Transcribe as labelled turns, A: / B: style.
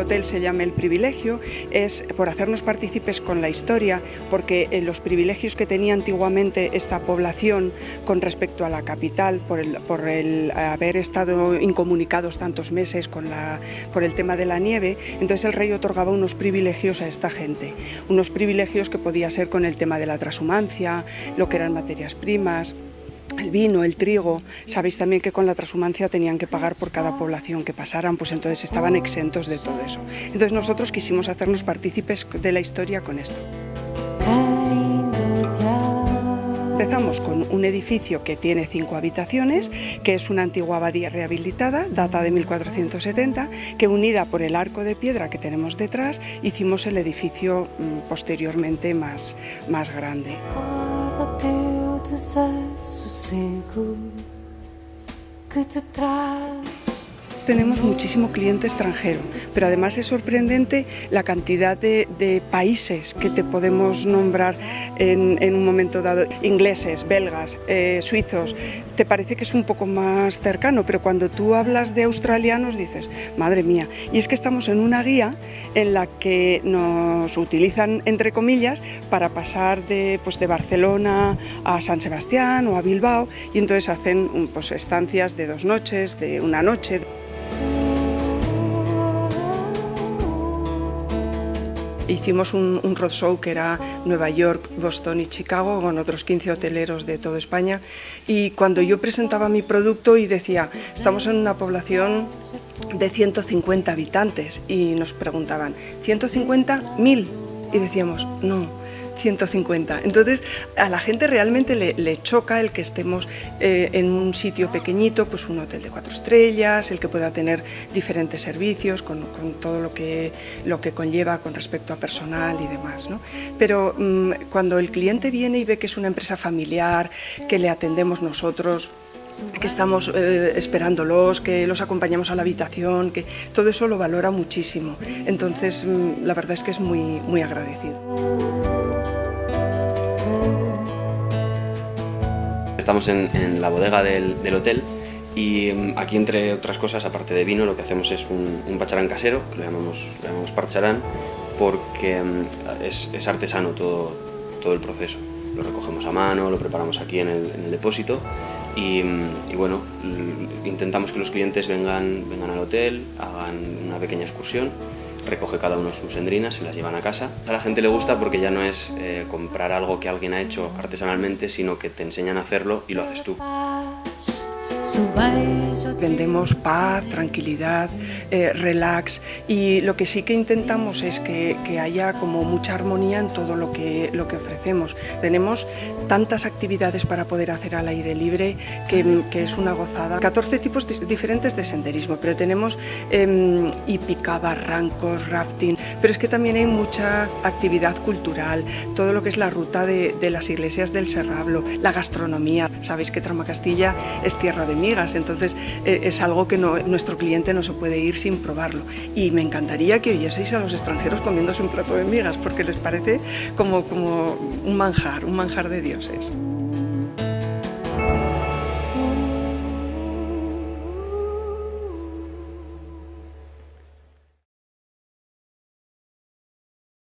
A: hotel se llame El Privilegio es por hacernos partícipes con la historia, porque los privilegios que tenía antiguamente esta población con respecto a la capital, por el haber estado incomunicados tantos meses por el tema de la nieve, entonces el rey otorgaba unos privilegios a esta gente, unos privilegios que podía ser con el tema de la trashumancia, lo que eran materias primas, el vino, el trigo. Sabéis también que con la trashumancia tenían que pagar por cada población que pasaran, pues entonces estaban exentos de todo eso. Entonces nosotros quisimos hacernos partícipes de la historia con esto. Empezamos con un edificio que tiene 5 habitaciones, que es una antigua abadía rehabilitada, data de 1470, que unida por el arco de piedra que tenemos detrás, hicimos el edificio posteriormente más grande. Tenemos muchísimo cliente extranjero, pero además es sorprendente la cantidad de países que te podemos nombrar en un momento dado. Ingleses, belgas, suizos, te parece que es un poco más cercano, pero cuando tú hablas de australianos dices, madre mía. Y es que estamos en una guía en la que nos utilizan, entre comillas, para pasar de Barcelona a San Sebastián o a Bilbao, y entonces hacen pues, estancias de 2 noches, de 1 noche. Hicimos un roadshow que era Nueva York, Boston y Chicago con otros 15 hoteleros de toda España, y cuando yo presentaba mi producto y decía, estamos en una población de 150 habitantes y nos preguntaban, ¿150? ¿1000? Y decíamos, no, 150. Entonces a la gente realmente le choca el que estemos en un sitio pequeñito, pues un hotel de 4 estrellas, el que pueda tener diferentes servicios con todo lo que conlleva con respecto a personal y demás, ¿no? Pero cuando el cliente viene y ve que es una empresa familiar, que le atendemos nosotros, que estamos esperándolos, que los acompañamos a la habitación, que todo eso lo valora muchísimo. Entonces la verdad es que es muy agradecido.
B: Estamos en la bodega del hotel y aquí, entre otras cosas, aparte de vino, lo que hacemos es un pacharán casero, que lo llamamos parcharán, porque es artesano todo el proceso. Lo recogemos a mano, lo preparamos aquí en el depósito y bueno, intentamos que los clientes vengan al hotel, hagan una pequeña excursión, recoge cada uno sus endrinas, se las llevan a casa. A la gente le gusta porque ya no es comprar algo que alguien ha hecho artesanalmente, sino que te enseñan a hacerlo y lo haces tú.
A: Vendemos paz, tranquilidad, relax, y lo que sí que intentamos es que haya como mucha armonía en todo lo que ofrecemos. Tenemos tantas actividades para poder hacer al aire libre que es una gozada. 14 tipos diferentes de senderismo, pero tenemos hípica, barrancos, rafting, pero es que también hay mucha actividad cultural, todo lo que es la ruta de las iglesias del Serrablo, la gastronomía. Sabéis que Tramacastilla es tierra de migas, entonces es algo que nuestro cliente no se puede ir sin probarlo, y me encantaría que oyeseis a los extranjeros comiéndose un plato de migas porque les parece como un manjar de dioses.